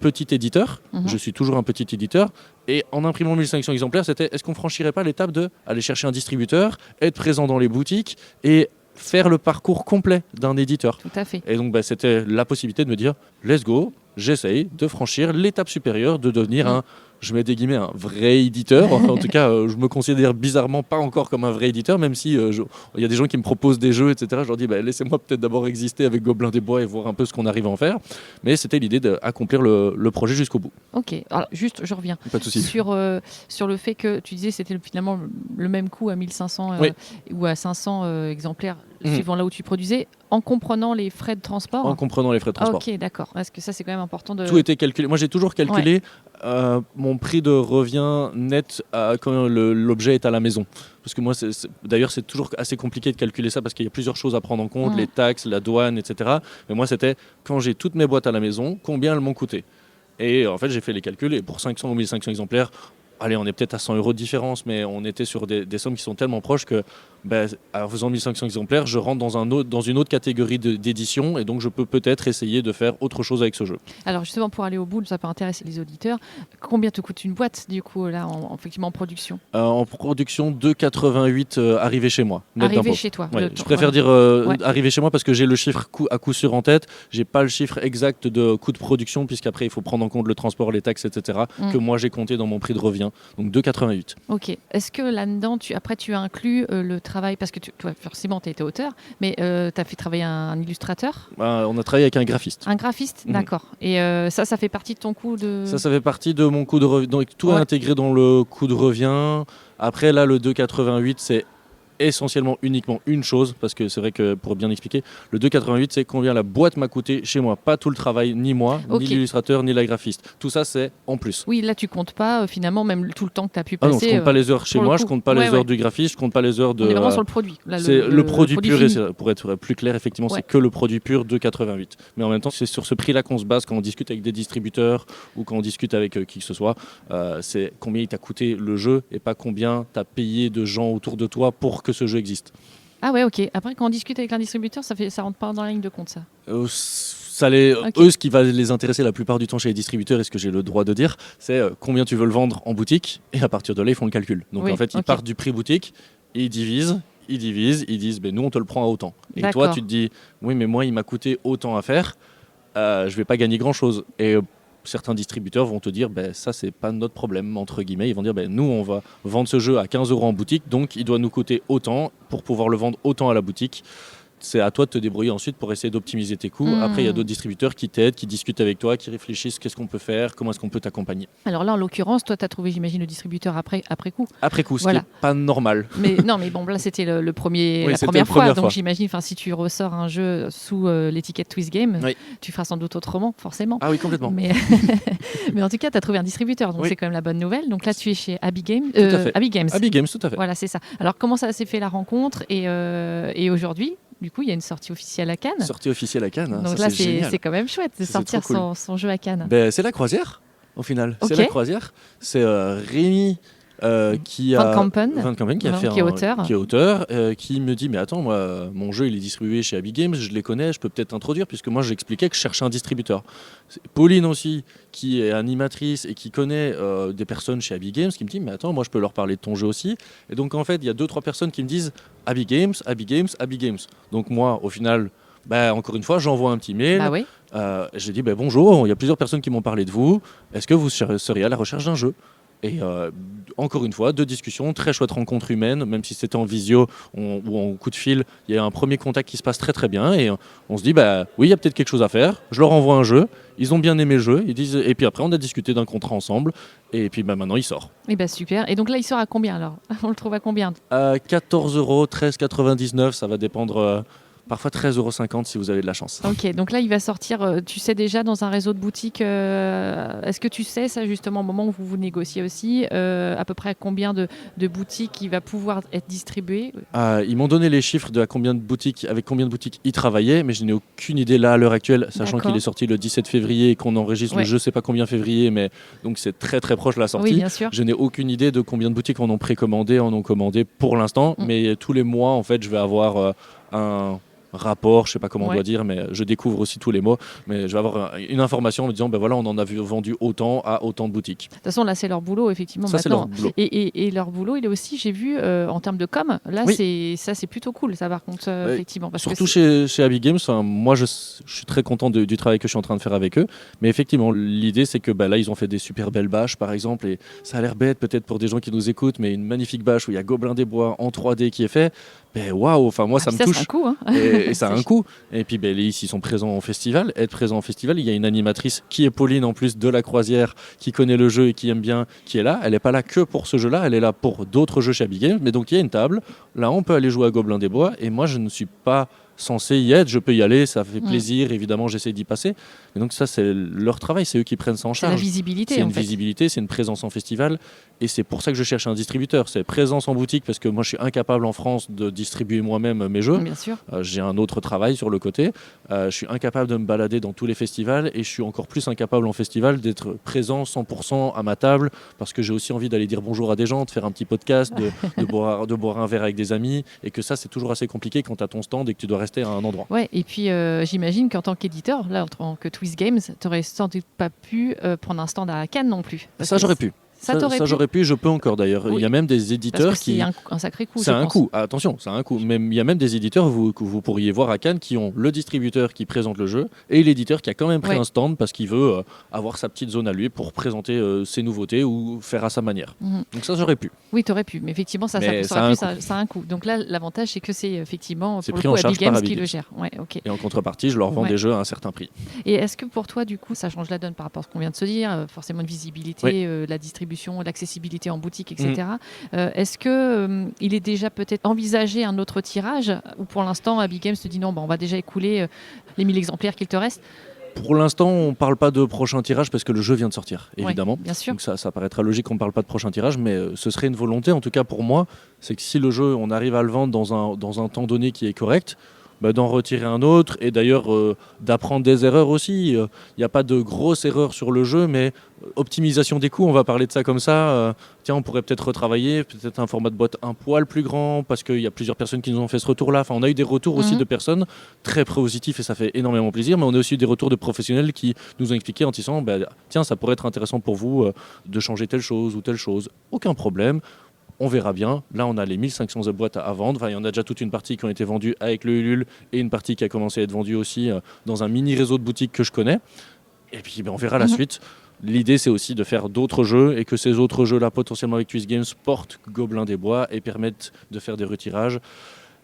petit éditeur. Je suis toujours un petit éditeur. Et en imprimant 1500 exemplaires, c'était est-ce qu'on franchirait pas l'étape d'aller chercher un distributeur, être présent dans les boutiques et faire le parcours complet d'un éditeur. Tout à fait. Et donc c'était la possibilité de me dire let's go, j'essaye de franchir l'étape supérieure, de devenir je mets des guillemets, un vrai éditeur. En tout cas, je me considère bizarrement pas encore comme un vrai éditeur, même si il y a des gens qui me proposent des jeux, etc. Je leur dis, laissez-moi peut-être d'abord exister avec Gobelins des Bois et voir un peu ce qu'on arrive à en faire. Mais c'était l'idée d'accomplir le projet jusqu'au bout. Ok, alors juste, je reviens. Pas de souci. Sur le fait que tu disais c'était finalement le même coût à 1500 ou à 500 exemplaires, suivant là où tu produisais, en comprenant les frais de transport. En comprenant les frais de transport. Ok, d'accord. Parce que ça, c'est quand même important de... Tout était calculé. Moi, j'ai toujours calculé mon prix de revient net quand l'objet est à la maison. Parce que moi, d'ailleurs, c'est toujours assez compliqué de calculer ça parce qu'il y a plusieurs choses à prendre en compte, les taxes, la douane, etc. Mais moi, c'était quand j'ai toutes mes boîtes à la maison, combien elles m'ont coûté. Et en fait, j'ai fait les calculs et pour 500 ou 1500 exemplaires, allez, on est peut-être à 100 € de différence, mais on était sur des sommes qui sont tellement proches que, en faisant 1500 exemplaires, je rentre dans une autre catégorie d'édition et donc je peux peut-être essayer de faire autre chose avec ce jeu. Alors justement, pour aller au bout, ça peut intéresser les auditeurs. Combien te coûte une boîte, du coup, là, effectivement, en production En production, 2,88 arrivé chez moi. Arrivé chez toi. Ouais, je préfère dire arrivé chez moi parce que j'ai le chiffre à coup sûr en tête. J'ai pas le chiffre exact de coût de production puisqu'après, il faut prendre en compte le transport, les taxes, etc. que moi, j'ai compté dans mon prix de revient. Donc 2,88. Ok. Est-ce que là-dedans, tu as inclus le travail, parce que toi, forcément, tu as été auteur, mais tu as fait travailler un illustrateur? On a travaillé avec un graphiste. Un graphiste, d'accord. Et ça fait partie de ton coût de... Ça fait partie de mon coût de revient. Donc tout est intégré dans le coût de revient. Après, là, le 2,88, c'est essentiellement uniquement une chose, parce que c'est vrai que pour bien expliquer, le 2,88 c'est combien la boîte m'a coûté chez moi, pas tout le travail, ni moi, ni l'illustrateur, ni la graphiste. Tout ça c'est en plus. Oui, là tu comptes pas finalement même tout le temps que tu as pu passer. Non, je compte pas les heures chez moi, je compte pas les heures du graphiste, je compte pas les heures de... On est vraiment sur le produit. Là, c'est le produit pur, et pour être plus clair, effectivement, c'est que le produit pur 2,88. Mais en même temps, c'est sur ce prix-là qu'on se base quand on discute avec des distributeurs ou quand on discute avec qui que ce soit. C'est combien il t'a coûté le jeu et pas combien t'as payé de gens autour de toi pour que ce jeu existe. Ah ouais, ok. Après, quand on discute avec un distributeur, ça rentre pas dans la ligne de compte, ça. Eux, ce qui va les intéresser la plupart du temps chez les distributeurs, et ce que j'ai le droit de dire, c'est combien tu veux le vendre en boutique, et à partir de là, ils font le calcul. Donc en fait, ils partent du prix boutique, et ils divisent, ils disent, nous, on te le prend à autant. Et toi, tu te dis, oui, mais moi, il m'a coûté autant à faire, je vais pas gagner grand-chose. Et certains distributeurs vont te dire ça c'est pas notre problème entre guillemets, ils vont dire nous on va vendre ce jeu à 15 € en boutique, donc il doit nous coûter autant pour pouvoir le vendre autant à la boutique. C'est à toi de te débrouiller ensuite pour essayer d'optimiser tes coûts. Après, il y a d'autres distributeurs qui t'aident, qui discutent avec toi, qui réfléchissent qu'est-ce qu'on peut faire, comment est-ce qu'on peut t'accompagner. Alors là, en l'occurrence, toi, tu as trouvé, j'imagine, le distributeur après coup. Après coup, ce qui n'est pas normal. Mais bon, là, c'était la première fois. Donc j'imagine, si tu ressors un jeu sous l'étiquette Twist Game, tu feras sans doute autrement, forcément. Ah oui, complètement. Mais en tout cas, tu as trouvé un distributeur, donc c'est quand même la bonne nouvelle. Donc là, tu es chez Abby Games. Tout à fait. Abby Games, tout à fait. Voilà, c'est ça. Alors, comment ça s'est fait la rencontre et aujourd'hui, du coup, il y a une sortie officielle à Cannes. Sortie officielle à Cannes. Donc ça, là, c'est quand même chouette de sortir son jeu à Cannes. C'est la croisière, au final. C'est la croisière. C'est Rémi qui Van Kampen, qui est auteur, qui me dit mais attends, moi mon jeu il est distribué chez Abby Games, je les connais, je peux peut-être t'introduire, puisque moi j'expliquais que je cherchais un distributeur. Pauline aussi, qui est animatrice et qui connaît des personnes chez Abby Games, qui me dit mais attends, moi je peux leur parler de ton jeu aussi. Et donc en fait il y a 2-3 personnes qui me disent Abby Games. Donc moi au final, encore une fois j'envoie un petit mail. J'ai dit bonjour, il y a plusieurs personnes qui m'ont parlé de vous, est-ce que vous seriez à la recherche d'un jeu? Et encore une fois, 2 discussions, très chouette rencontre humaine, même si c'était en visio ou en coup de fil, il y a un premier contact qui se passe très très bien et on se dit oui, il y a peut-être quelque chose à faire, je leur envoie un jeu, ils ont bien aimé le jeu, ils disent, et puis après on a discuté d'un contrat ensemble et puis maintenant il sort. Et super, et donc là il sort à combien alors? On le trouve à combien? 14 €, 13,99 €, ça va dépendre... Parfois 13,50 € si vous avez de la chance. Ok, donc là il va sortir, tu sais déjà, dans un réseau de boutiques, est-ce que tu sais ça justement au moment où vous négociez aussi, à peu près à combien de boutiques il va pouvoir être distribué? Ils m'ont donné les chiffres avec combien de boutiques ils travaillaient, mais je n'ai aucune idée là à l'heure actuelle, sachant qu'il est sorti le 17 février et qu'on enregistre le jeu, je ne sais pas combien février, mais donc c'est très très proche de la sortie. Oui, bien sûr. Je n'ai aucune idée de combien de boutiques en ont commandé pour l'instant, mais tous les mois en fait je vais avoir rapport, je sais pas comment on doit dire, mais je découvre aussi tous les mots. Mais je vais avoir une information en me disant, ben voilà, on en a vendu autant à autant de boutiques. De toute façon, là, c'est leur boulot, effectivement. Ça, maintenant. c'est leur boulot. Et leur boulot, il est aussi, j'ai vu, en termes de com, là, c'est plutôt cool, ça, par contre, effectivement. Parce surtout chez Abbey Games, moi, je suis très content du travail que je suis en train de faire avec eux. Mais effectivement, l'idée, c'est que là, ils ont fait des super belles bâches, par exemple, et ça a l'air bête, peut-être pour des gens qui nous écoutent, mais une magnifique bâche où il y a Gobelin des Bois en 3D qui est fait. Ben waouh, enfin moi ça me touche. Ça a un coût, hein. Et ça a un coût. Et puis ici ils sont présents au festival. Être présent au festival, il y a une animatrice qui est Pauline en plus de la Croisière, qui connaît le jeu et qui aime bien, qui est là. Elle n'est pas là que pour ce jeu-là, elle est là pour d'autres jeux chez Abbey Games. Mais donc il y a une table. Là on peut aller jouer à Gobelin des Bois. Et moi je ne suis pas censé y être, je peux y aller, ça fait plaisir, évidemment j'essaie d'y passer. Et donc ça c'est leur travail, c'est eux qui prennent ça en charge. C'est la visibilité. C'est une visibilité, c'est une présence en festival. Et c'est pour ça que je cherche un distributeur. C'est présence en boutique parce que moi je suis incapable en France de distribuer moi-même mes jeux. Bien sûr. J'ai un autre travail sur le côté. Je suis incapable de me balader dans tous les festivals et je suis encore plus incapable en festival d'être présent 100% à ma table parce que j'ai aussi envie d'aller dire bonjour à des gens, de faire un petit podcast, de boire un verre avec des amis et que ça c'est toujours assez compliqué quand tu as ton stand et que tu dois rester à un endroit. Ouais, et puis j'imagine qu'en tant qu'éditeur, là en tant que Twist Games, tu n'aurais sans doute pas pu prendre un stand à Cannes non plus. Ça j'aurais pu. Ça j'aurais pu, je peux encore d'ailleurs. Oui. Il y a même des éditeurs qui. C'est un sacré coût. C'est un coût, attention, c'est un coût. Mais il y a même des éditeurs que vous pourriez voir à Cannes qui ont le distributeur qui présente le jeu et l'éditeur qui a quand même pris un stand parce qu'il veut avoir sa petite zone à lui pour présenter ses nouveautés ou faire à sa manière. Donc ça j'aurais pu. Oui, tu aurais pu, mais effectivement ça a un coût. Donc là, l'avantage c'est que c'est effectivement pour le coup Abbey Games qui le gère. Ouais, okay. Et en contrepartie, je leur vends des jeux à un certain prix. Et est-ce que pour toi, du coup, ça change la donne par rapport à ce qu'on vient de se dire, forcément une visibilité, la distribution, l'accessibilité en boutique, etc. Est-ce qu'il est déjà peut-être envisagé un autre tirage ou pour l'instant Abbey Games te dit non, on va déjà écouler les 1000 exemplaires qu'il te reste? Pour l'instant, on ne parle pas de prochain tirage parce que le jeu vient de sortir, évidemment. Bien sûr. Donc ça paraîtra logique qu'on ne parle pas de prochain tirage, mais ce serait une volonté, en tout cas pour moi, c'est que si le jeu, on arrive à le vendre dans un temps donné qui est correct, d'en retirer un autre et d'ailleurs d'apprendre des erreurs aussi. Il n'y a pas de grosses erreurs sur le jeu, mais optimisation des coûts, on va parler de ça comme ça. Tiens, on pourrait peut-être retravailler, peut-être un format de boîte un poil plus grand, parce qu'il y a plusieurs personnes qui nous ont fait ce retour-là. Enfin, on a eu des retours aussi de personnes très positifs et ça fait énormément plaisir, mais on a aussi eu des retours de professionnels qui nous ont expliqué en disant tiens, ça pourrait être intéressant pour vous de changer telle chose ou telle chose. Aucun problème. On verra bien. Là, on a les 1500 boîtes à vendre. Enfin, il y en a déjà toute une partie qui ont été vendues avec le Ulule et une partie qui a commencé à être vendue aussi dans un mini réseau de boutiques que je connais. Et puis, on verra la suite. L'idée, c'est aussi de faire d'autres jeux et que ces autres jeux-là, potentiellement avec Twist Games, portent Gobelin des Bois et permettent de faire des retirages.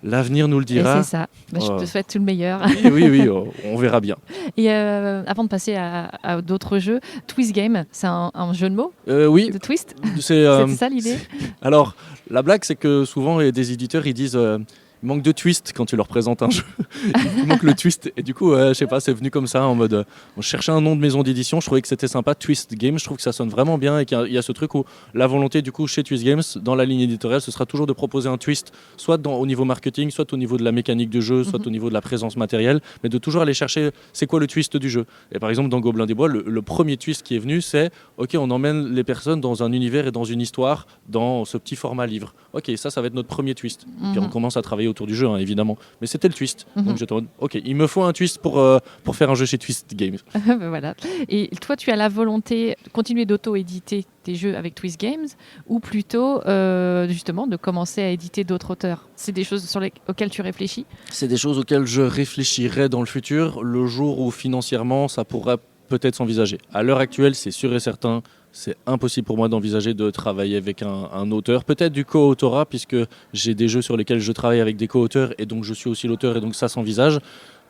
L'avenir nous le dira. Et c'est ça. Je te souhaite tout le meilleur. Oui, on verra bien. Et avant de passer à d'autres jeux, Twist Game, c'est un jeu de mots oui. De twist. C'est ça l'idée. Alors, la blague, c'est que souvent, des éditeurs, ils disent... il manque de twist quand tu leur présentes un jeu. Il manque le twist. Et du coup, je sais pas, c'est venu comme ça en mode. On cherchait un nom de maison d'édition. Je trouvais que c'était sympa, Twist Games. Je trouve que ça sonne vraiment bien et qu'il y a ce truc où la volonté, du coup, chez Twist Games, dans la ligne éditoriale, ce sera toujours de proposer un twist, soit au niveau marketing, soit au niveau de la mécanique de jeu, soit au niveau de la présence matérielle, mais de toujours aller chercher c'est quoi le twist du jeu. Et par exemple, dans Gobelin des Bois, le premier twist qui est venu, c'est OK, on emmène les personnes dans un univers et dans une histoire, dans ce petit format livre. OK, ça va être notre premier twist. Puis on commence à travailler autour du jeu, évidemment. Mais c'était le twist. Donc j'étais en mode, OK, il me faut un twist pour faire un jeu chez Twist Games. Voilà. Et toi, tu as la volonté de continuer d'auto-éditer tes jeux avec Twist Games ou plutôt, justement, de commencer à éditer d'autres auteurs? C'est des choses auxquelles tu réfléchis? C'est des choses auxquelles je réfléchirai dans le futur, le jour où financièrement, ça pourrait peut-être s'envisager. À l'heure actuelle, c'est sûr et certain, c'est impossible pour moi d'envisager de travailler avec un auteur, peut-être du co-autorat, puisque j'ai des jeux sur lesquels je travaille avec des co-auteurs et donc je suis aussi l'auteur et donc ça s'envisage.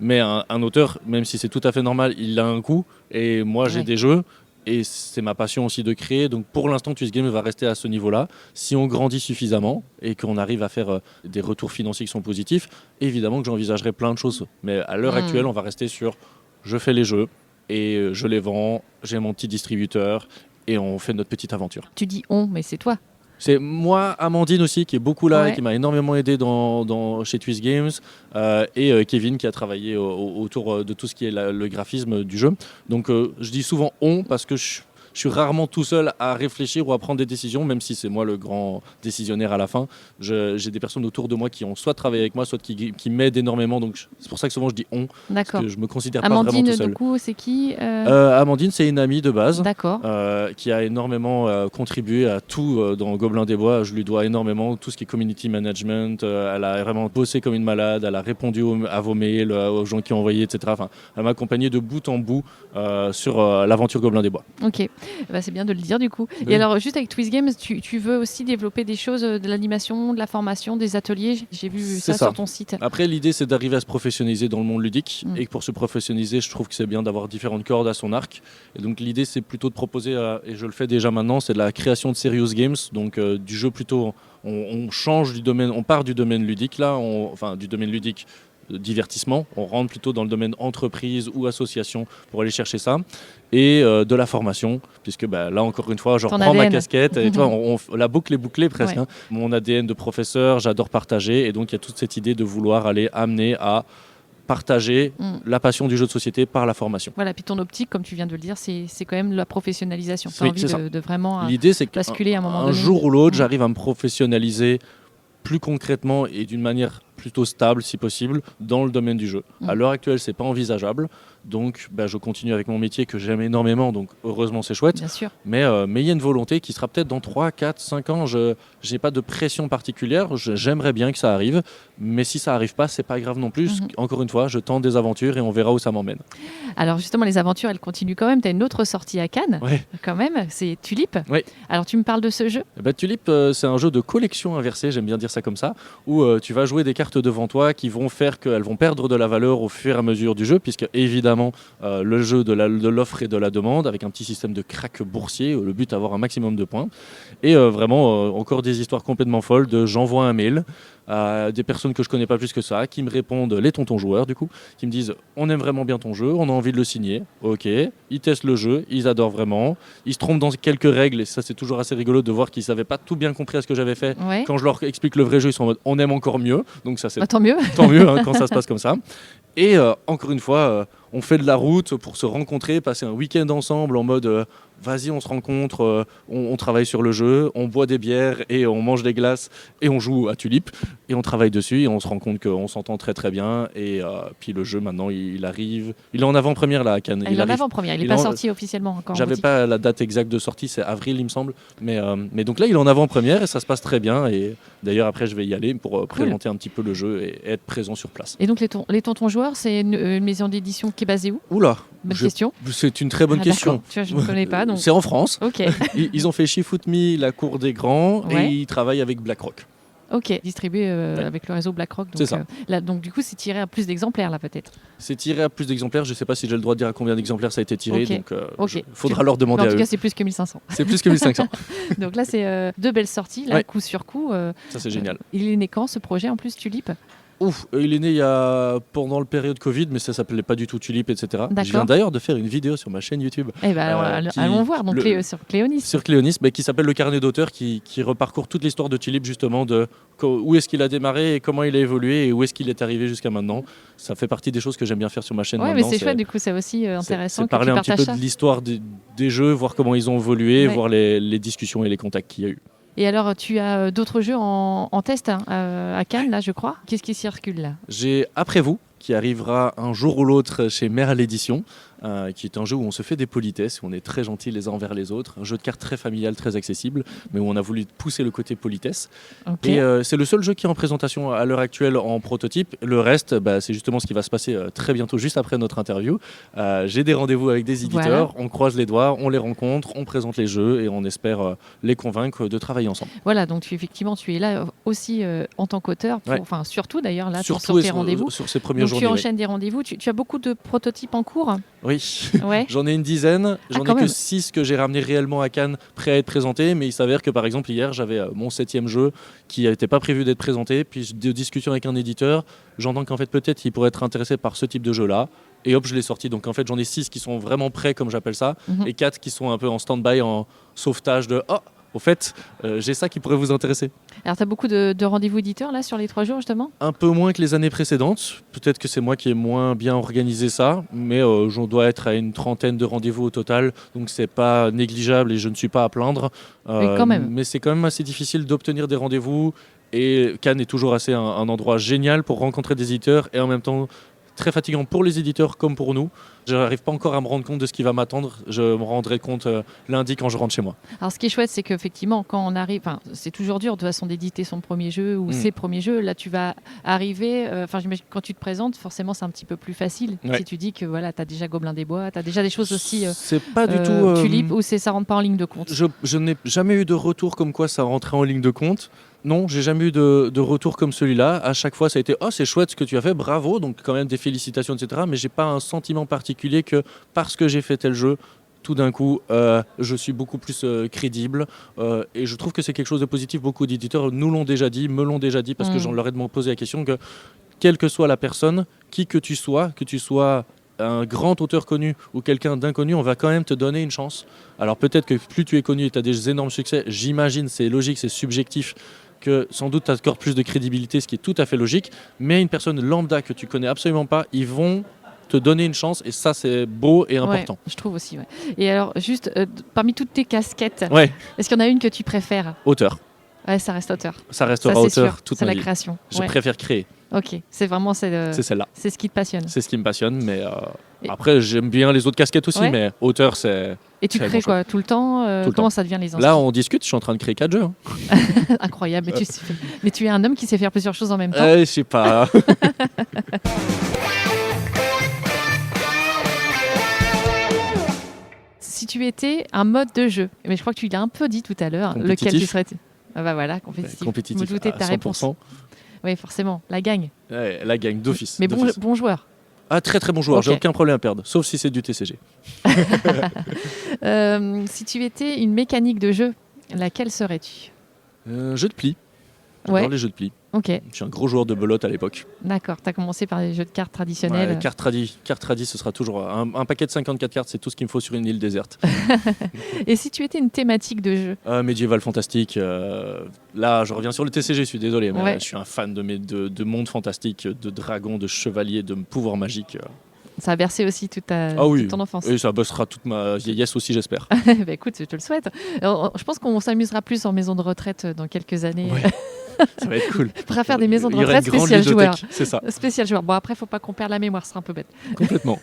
Mais un auteur, même si c'est tout à fait normal, il a un coût et moi j'ai des jeux et c'est ma passion aussi de créer. Donc pour l'instant, Twist Game va rester à ce niveau-là. Si on grandit suffisamment et qu'on arrive à faire des retours financiers qui sont positifs, évidemment que j'envisagerai plein de choses. Mais à l'heure actuelle, on va rester sur je fais les jeux et je les vends, j'ai mon petit distributeur et on fait notre petite aventure. Tu dis on, mais c'est toi. C'est moi, Amandine aussi, qui est beaucoup là et qui m'a énormément aidé chez Twist Games, et Kevin qui a travaillé autour de tout ce qui est le graphisme du jeu. Donc je dis souvent on parce que je suis rarement tout seul à réfléchir ou à prendre des décisions, même si c'est moi le grand décisionnaire à la fin. J'ai des personnes autour de moi qui ont soit travaillé avec moi, soit qui m'aident énormément. Donc c'est pour ça que souvent je dis on, parce que je me considère pas vraiment tout seul. Du coup, c'est qui Amandine, c'est une amie de base, qui a énormément contribué à tout dans Gobelins des Bois. Je lui dois énormément tout ce qui est community management. Elle a vraiment bossé comme une malade. Elle a répondu à vos mails, aux gens qui ont envoyé, etc. Enfin, elle m'a accompagné de bout en bout sur l'aventure Gobelins des Bois. Ok, c'est bien de le dire du coup. Oui. Et alors, juste avec Twist Games, tu veux aussi développer des choses, de l'animation, de la formation, des ateliers. J'ai vu ça sur ton site. Après, l'idée, c'est d'arriver à se professionnaliser dans le monde ludique. Et pour se professionnaliser, je trouve que c'est bien d'avoir différentes cordes à son arc. Et donc, l'idée, c'est plutôt de proposer, et je le fais déjà maintenant, c'est de la création de serious games, donc du jeu plutôt. On change du domaine, on part du domaine ludique là, enfin du domaine ludique divertissement, on rentre plutôt dans le domaine entreprise ou association pour aller chercher ça, et de la formation, puisque là encore une fois je reprends ma casquette, et toi, la boucle est bouclée presque, ouais. Mon ADN de professeur, j'adore partager, et donc il y a toute cette idée de vouloir aller amener à partager la passion du jeu de société par la formation. Voilà, puis ton optique, comme tu viens de le dire, c'est quand même la professionnalisation. Tu as envie de vraiment l'idée, c'est basculer à un moment donné. Un jour ou l'autre, j'arrive à me professionnaliser plus concrètement et d'une manière plutôt stable, si possible, dans le domaine du jeu. À l'heure actuelle, c'est pas envisageable. Donc, je continue avec mon métier que j'aime énormément. Donc, heureusement, c'est chouette. Bien sûr. Mais il y a une volonté qui sera peut-être dans 3, 4, 5 ans. Je n'ai pas de pression particulière. J'aimerais bien que ça arrive. Mais si ça n'arrive pas, c'est pas grave non plus. Encore une fois, je tente des aventures et on verra où ça m'emmène. Alors, justement, les aventures, elles continuent quand même. Tu as une autre sortie à Cannes, quand même. C'est Tulip. Oui. Alors, tu me parles de ce jeu ? Tulip, c'est un jeu de collection inversée. J'aime bien dire ça comme ça. Où tu vas jouer des cartes devant toi qui vont faire qu'elles vont perdre de la valeur au fur et à mesure du jeu, puisque évidemment le jeu de l'offre et de la demande, avec un petit système de crack boursier, le but d'avoir un maximum de points, et vraiment encore des histoires complètement folles de j'envoie un mail à des personnes que je connais pas plus que ça, qui me répondent, les tontons joueurs du coup, qui me disent on aime vraiment bien ton jeu, on a envie de le signer, ok, ils testent le jeu, ils adorent vraiment, ils se trompent dans quelques règles, et ça c'est toujours assez rigolo de voir qu'ils n'avaient pas tout bien compris à ce que j'avais fait. Ouais. Quand je leur explique le vrai jeu, ils sont en mode on aime encore mieux, donc ça c'est tant mieux, tant mieux quand ça se passe comme ça. Et encore une fois, on fait de la route pour se rencontrer, passer un week-end ensemble en mode vas-y, on se rencontre, on travaille sur le jeu, on boit des bières et on mange des glaces et on joue à Tulip et on travaille dessus et on se rend compte qu'on s'entend très très bien. Et puis le jeu maintenant il arrive, il est en avant-première là à Cannes. Il est en avant-première, il n'est pas sorti officiellement encore. J'avais pas la date exacte de sortie, c'est avril il me semble, mais donc là il est en avant-première et ça se passe très bien. Et d'ailleurs après je vais y aller pour présenter un petit peu le jeu et être présent sur place. Et donc les tontons joueurs, c'est une maison d'édition qui est basée où ? Oula, bonne question. C'est une très bonne question. Tu vois, je ne connais pas. Donc... C'est en France. Ok. Ils ont fait She Foot Me, la cour des grands, et ils travaillent avec BlackRock. Ok, distribué avec le réseau BlackRock. Donc, c'est ça. Là, donc du coup, c'est tiré à plus d'exemplaires là peut-être. C'est tiré à plus d'exemplaires. Je ne sais pas si j'ai le droit de dire à combien d'exemplaires ça a été tiré. Okay. Donc il faudra leur demander. Mais en tout cas, c'est plus que 1500. C'est plus que 1500. Donc là, c'est 2 belles sorties, là, coup sur coup. Ça c'est génial. Il est né quand ce projet en plus, Tulip ? Il est né pendant le période Covid, mais ça s'appelait pas du tout Tulip, etc. D'accord. Je viens d'ailleurs de faire une vidéo sur ma chaîne YouTube. Allons voir, donc sur Cléonis. Sur Cléonis, qui s'appelle Le Carnet d'auteur, qui reparcourt toute l'histoire de Tulip, justement, de où est-ce qu'il a démarré et comment il a évolué et où est-ce qu'il est arrivé jusqu'à maintenant. Ça fait partie des choses que j'aime bien faire sur ma chaîne. Ouais, mais c'est chouette, du coup, c'est aussi intéressant. C'est parler un petit peu de l'histoire des jeux, voir comment ils ont évolué, voir les discussions et les contacts qu'il y a eu. Et alors, tu as d'autres jeux en test à Cannes, là, je crois. Qu'est-ce qui circule là ? J'ai Après vous, qui arrivera un jour ou l'autre chez Merle Édition, qui est un jeu où on se fait des politesses, où on est très gentils les uns envers les autres, un jeu de cartes très familial, très accessible, mais où on a voulu pousser le côté politesse. Okay. Et c'est le seul jeu qui est en présentation à l'heure actuelle en prototype. Le reste, c'est justement ce qui va se passer très bientôt, juste après notre interview. J'ai des rendez-vous avec des éditeurs, on croise les doigts, on les rencontre, on présente les jeux et on espère les convaincre de travailler ensemble. Voilà, donc tu es là aussi en tant qu'auteur, enfin surtout d'ailleurs là sur tes rendez-vous. Sur ces premières journées. Tu enchaînes des rendez-vous, tu as beaucoup de prototypes en cours ? Oui, j'en ai une dizaine, j'en ai que 6 que j'ai ramené réellement à Cannes prêts à être présentés, mais il s'avère que par exemple hier j'avais mon 7e jeu qui n'était pas prévu d'être présenté, puis de discussion avec un éditeur, j'entends qu'en fait peut-être il pourrait être intéressé par ce type de jeu là, et hop je l'ai sorti, donc en fait j'en ai 6 qui sont vraiment prêts comme j'appelle ça, et 4 qui sont un peu en stand-by, en sauvetage de au fait, j'ai ça qui pourrait vous intéresser. Alors, tu as beaucoup de rendez-vous éditeurs là sur les 3 jours justement ? Un peu moins que les années précédentes. Peut-être que c'est moi qui ai moins bien organisé ça, mais j'en dois être à une 30aine de rendez-vous au total, donc c'est pas négligeable et je ne suis pas à plaindre. Oui, quand même. Mais c'est quand même assez difficile d'obtenir des rendez-vous et Cannes est toujours assez un endroit génial pour rencontrer des éditeurs et en même temps très fatigant pour les éditeurs comme pour nous. Je n'arrive pas encore à me rendre compte de ce qui va m'attendre. Je me rendrai compte lundi quand je rentre chez moi. Alors, ce qui est chouette, c'est qu'effectivement, quand on arrive, c'est toujours dur de toute façon d'éditer son premier jeu ou ses premiers jeux. Là, tu vas arriver, j'imagine quand tu te présentes, forcément, c'est un petit peu plus facile. Ouais. Si tu dis que voilà, tu as déjà Gobelin des Bois, tu as déjà des choses aussi c'est pas du tout Tulip, ou ça rentre pas en ligne de compte. Je n'ai jamais eu de retour comme quoi ça rentrait en ligne de compte. Non, j'ai jamais eu de retour comme celui-là. À chaque fois, ça a été « Oh, c'est chouette ce que tu as fait, bravo !» Donc quand même des félicitations, etc. Mais j'ai pas un sentiment particulier que parce que j'ai fait tel jeu, tout d'un coup, je suis beaucoup plus crédible. Et je trouve que c'est quelque chose de positif. Beaucoup d'éditeurs nous l'ont déjà dit, me l'ont déjà dit, parce que j'en leur ai posé la question que quelle que soit la personne, qui que tu sois un grand auteur connu ou quelqu'un d'inconnu, on va quand même te donner une chance. Alors peut-être que plus tu es connu et tu as des énormes succès, j'imagine, c'est logique, c'est subjectif, que sans doute tu as encore plus de crédibilité, ce qui est tout à fait logique, mais une personne lambda que tu connais absolument pas, ils vont te donner une chance et ça c'est beau et important. Ouais, je trouve aussi. Ouais. Et alors juste, parmi toutes tes casquettes, est-ce qu'il y en a une que tu préfères ? Auteur. Ouais, ça reste auteur. Ça restera auteur toute ma vie. C'est la création. Je préfère créer. Ok, c'est vraiment c'est celle-là. C'est ce qui te passionne. C'est ce qui me passionne, mais après j'aime bien les autres casquettes aussi, mais auteur c'est... Et tu crées quoi tout le temps Comment ça devient les instants ? Là on discute, je suis en train de créer 4 jeux. Hein. Incroyable, mais tu es un homme qui sait faire plusieurs choses en même temps. Je sais pas. Si tu étais un mode de jeu, mais je crois que tu l'as un peu dit tout à l'heure, lequel tu serais ? Ah bah voilà, compétitif. Compétitif. Je me doutais de ta réponse. Oui, forcément, la gagne. Ouais, la gagne d'office. Mais bon joueur. Ah, très très bon joueur, j'ai aucun problème à perdre, sauf si c'est du TCG. Si tu étais une mécanique de jeu, laquelle serais-tu ? Jeu de pli. J'adore les jeux de pli. Ok. Je suis un gros joueur de belote à l'époque. D'accord, tu as commencé par les jeux de cartes traditionnels. Carte tradi, ce sera toujours un paquet de 54 cartes, c'est tout ce qu'il me faut sur une île déserte. Et si tu étais une thématique de jeu ? Médiéval fantastique. Là, je reviens sur le TCG, je suis désolé, mais je suis un fan de monde fantastique, de dragons, de chevaliers, de pouvoirs magiques. Ça a bercé aussi toute ton enfance. Et ça bossera toute ma vieillesse aussi, j'espère. Bah écoute, je te le souhaite. Alors, je pense qu'on s'amusera plus en maison de retraite dans quelques années. Ouais. Ça va être cool. On pourra faire des maisons de retraite spécial joueurs. C'est ça. Spécial joueur. Bon, après, il ne faut pas qu'on perde la mémoire, ce sera un peu bête. Complètement.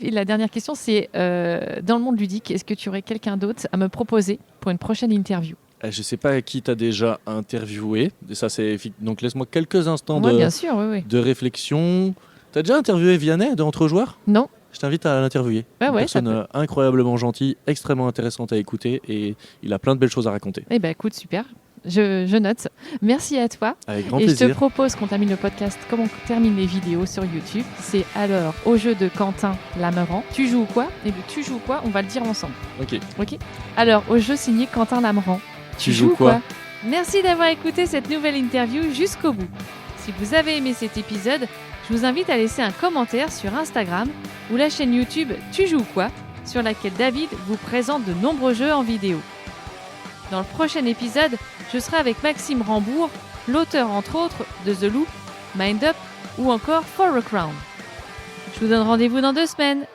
Et la dernière question, c'est dans le monde ludique, est-ce que tu aurais quelqu'un d'autre à me proposer pour une prochaine interview ? Je ne sais pas qui t'as déjà interviewé. Ça, donc laisse-moi quelques instants bien sûr, de réflexion. T'as déjà interviewé Vianney de Entre Joueurs ? Non. Je t'invite à l'interviewer. Une personne incroyablement gentille, extrêmement intéressante à écouter et il a plein de belles choses à raconter. Eh ben écoute, super. Je note. Merci à toi. Avec grand plaisir. Et je te propose qu'on termine le podcast comme on termine les vidéos sur YouTube. C'est alors au jeu de Quentin Lameran. Tu joues quoi ? Et le tu joues quoi, on va le dire ensemble. Ok. Alors, au jeu signé Quentin Lameran. Tu joues quoi ? Merci d'avoir écouté cette nouvelle interview jusqu'au bout. Si vous avez aimé cet épisode, je vous invite à laisser un commentaire sur Instagram ou la chaîne YouTube Tu joues quoi, sur laquelle David vous présente de nombreux jeux en vidéo. Dans le prochain épisode, je serai avec Maxime Rambourg, l'auteur entre autres de The Loop, Mind Up ou encore For a Crown. Je vous donne rendez-vous dans 2 semaines.